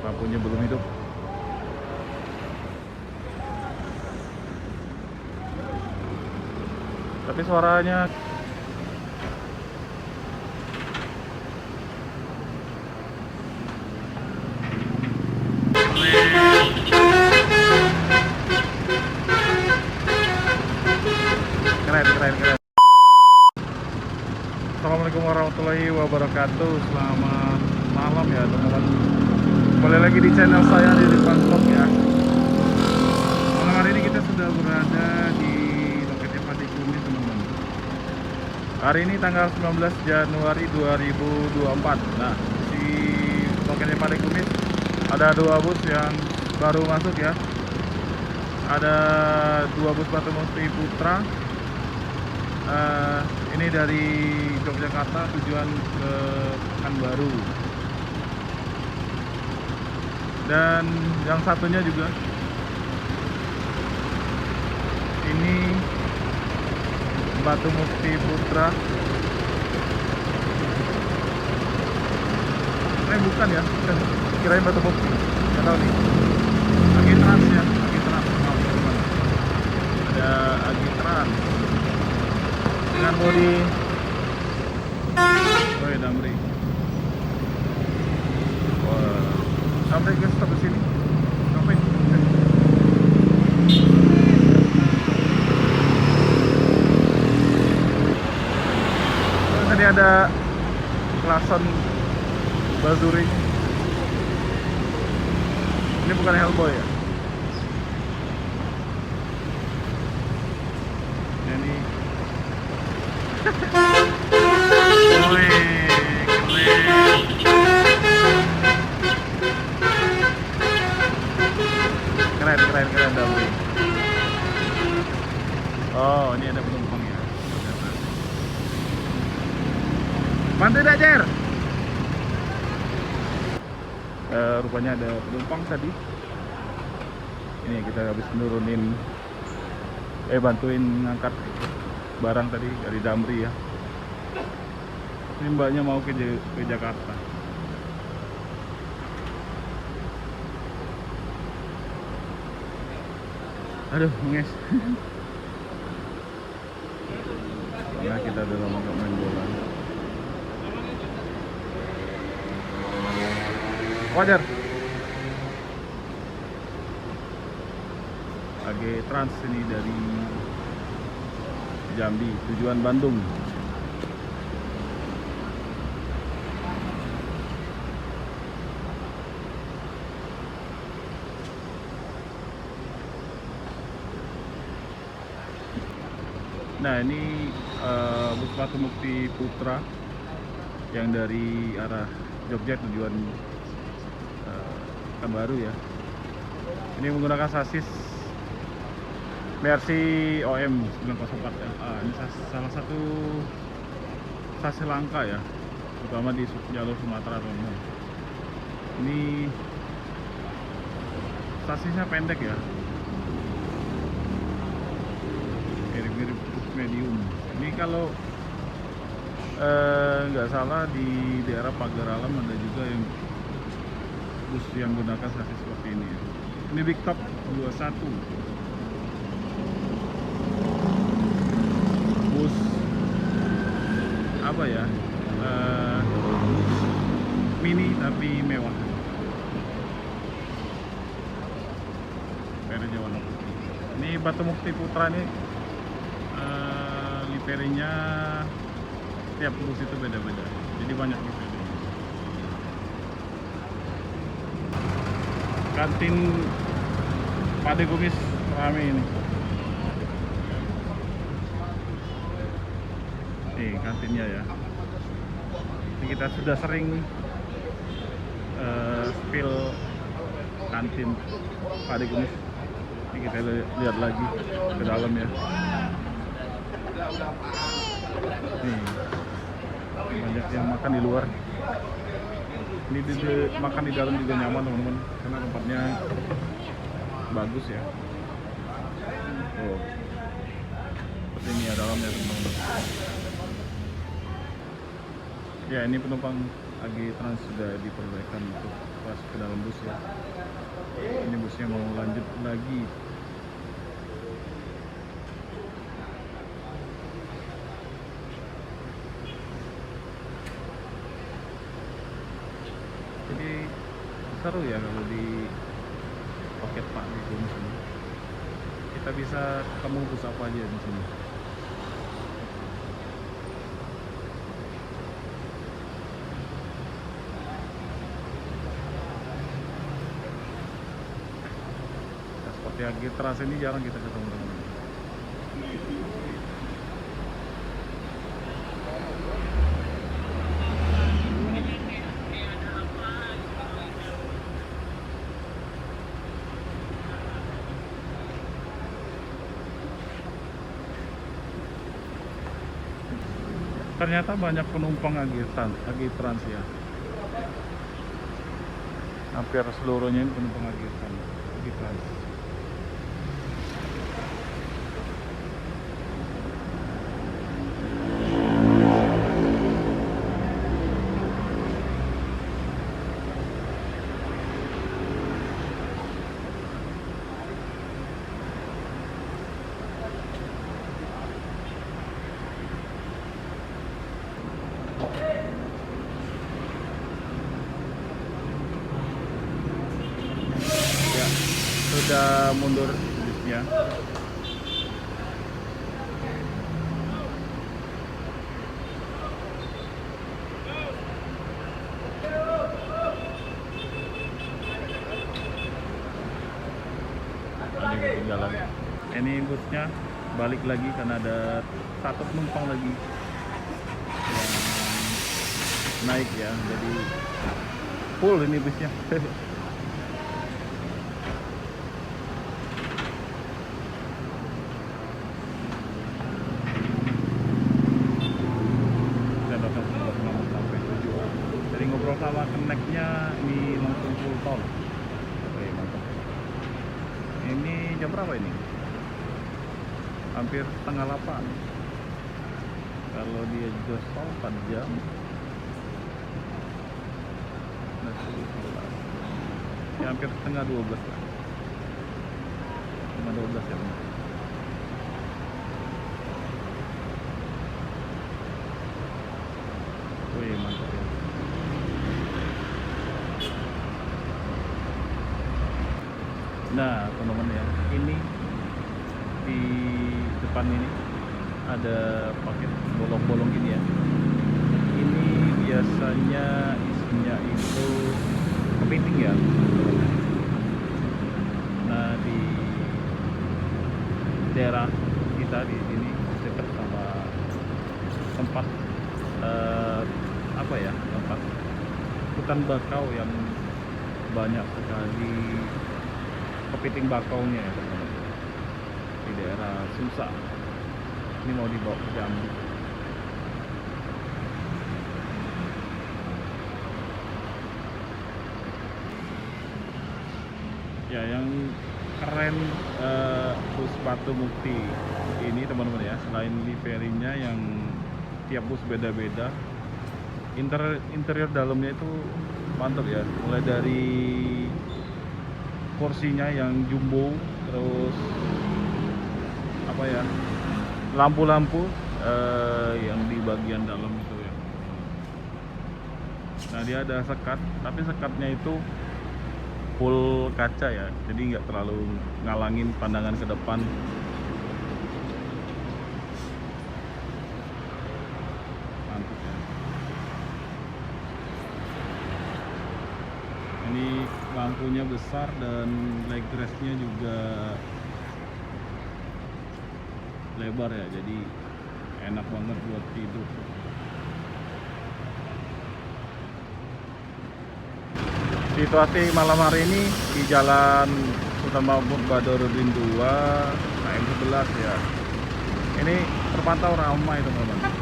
lampunya belum hidup. Tapi suaranya keren. Assalamualaikum warahmatullahi wabarakatuh. Selamat malam ya teman-teman. Kembali lagi di channel saya di Depan Vlog ya. Malam hari ini kita sudah berada di loketnya Padi Kumis teman-teman. Hari ini tanggal 19 Januari 2024. Nah, di loketnya Padi Kumis ada 2 bus yang baru masuk ya. Ada 2 bus Batu Mukti Putra. Ini dari Yogyakarta tujuan ke Pekanbaru. Dan yang satunya juga ini Batu Mukti Putra. Bukan ya, kirain Batu Mukti. Nggak tahu nih. Agitrans ya, Agitrans. Ada Agitrans dengan bodi Damri. Wah, sampai ke stop sini. Sampai. Tadi ada klakson Bazuri. Ini bukan Hellboy ya. Ini keren Damri. Oh, ini ada penumpang ya. Bantu Dajer. Rupanya ada penumpang tadi. Ini kita habis nurunin bantuin ngangkat barang tadi dari Damri ya. Ini mbaknya mau ke Jakarta. Aduh, menges. Karena kita udah lama gak main bola. Wajar. Agitrans ini dari Jambi tujuan Bandung. Nah, ini bus Batu Mukti Putra yang dari arah Jogja tujuan Pekanbaru ya. Ini menggunakan sasis versi OM 904 ya. Ini salah satu sasis langka ya, terutama di jalur Sumatera teman-teman. Ini sasisnya pendek ya, mirip-mirip medium. Ini kalau nggak salah di daerah Pagar Alam ada juga yang bus yang menggunakan sasis seperti ini ya. Ini Big Top 21 bus apa ya, mini tapi mewah. Livernya warna putih. Ini Batu Mukti Putra ini liverinya tiap bus itu beda-beda, jadi banyak liveri. Kantin Padi Kumis rame ini. Nih kantinnya ya. Ini kita sudah sering spill kantin Padi Kumis. Ini kita lihat lagi ke dalam ya. Nih, banyak yang makan di luar. Ini makan di dalam juga nyaman teman-teman, karena tempatnya bagus ya. Oh, seperti ini ya dalamnya teman-teman. Ya, ini penumpang AG Trans sudah diperbolehkan untuk masuk ke dalam bus ya. Ini busnya mau lanjut lagi. Jadi seru ya kalau di Paket Pak di sini. Kita bisa ketemu bus apa aja di sini. Seperti AG Trans ini jarang kita ketemu teman-teman. Ternyata banyak penumpang AG Trans ya. Hampir seluruhnya ini penumpang AG Trans. Ya, sudah mundur busnya. Ini ketinggalan. Ini busnya balik lagi karena ada satu penumpang lagi yang naik ya, jadi full ini busnya. Jadi ngobrol sama keneknya ini langsung full tol. Oke, mantap. Ini jam berapa ini? Hampir setengah 8. Kalau dia jos tol 4 jam. Ya hampir setengah 12 lah. Setengah 12 ya benar. Wih, mantap ya. Nah teman-teman ya, ini di depan ini ada paket bolong-bolong gini ya. Ini biasanya isinya itu kepiting ya. Nah di daerah kita di sini dekat sama tempat apa ya, tempat hutan bakau yang banyak sekali kepiting bakaunya ya teman-teman, di daerah Susa. Ini mau dibawa ke Jambi. Ya yang keren bus Batu Mukti ini teman-teman ya, selain liverinya yang tiap bus beda-beda, interior dalamnya itu mantap ya, mulai dari kursinya yang jumbo, terus apa ya, lampu-lampu yang di bagian dalam itu ya. Nah dia ada sekat, tapi sekatnya itu full kaca ya, jadi nggak terlalu ngalangin pandangan ke depan. Mantap ya. Ini bangkunya besar dan leg restnya juga lebar ya, jadi enak banget buat tidur. Situasi malam hari ini di Jalan Sultan Mahmud Badarudin 2 KM 11 ya. Ini terpantau ramai teman-teman.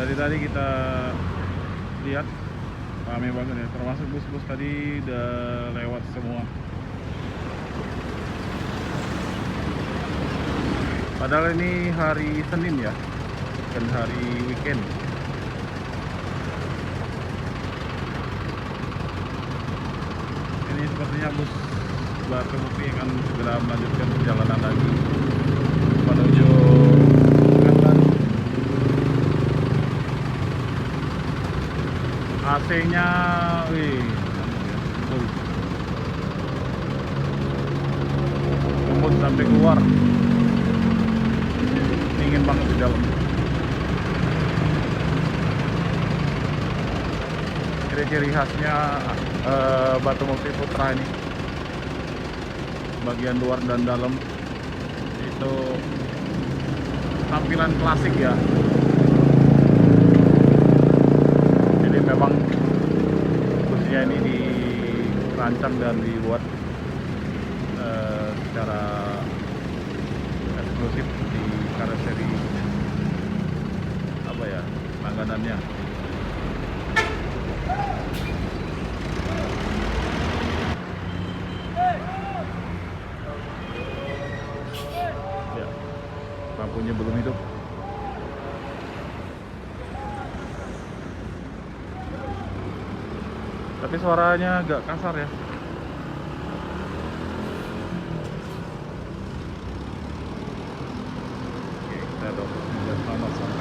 Dari tadi kita lihat ramai banget ya, termasuk bus-bus tadi udah lewat semua. Padahal ini hari Senin ya, bukan hari weekend. sepertinya bus Batu Mukti akan segera melanjutkan perjalanan lagi menuju Pekanbaru. AC-nya, wih, full, lembut sampai keluar, dingin banget di dalam. Ciri-ciri khasnya Batu Mukti Putra ini, bagian luar dan dalam itu tampilan klasik ya. Jadi memang busnya ini dirancang dan dibuat secara eksklusif di karoseri apa ya, langganannya. Ya, lampunya belum hidup. Tapi suaranya agak kasar ya. Oke, kita doa selamat sampai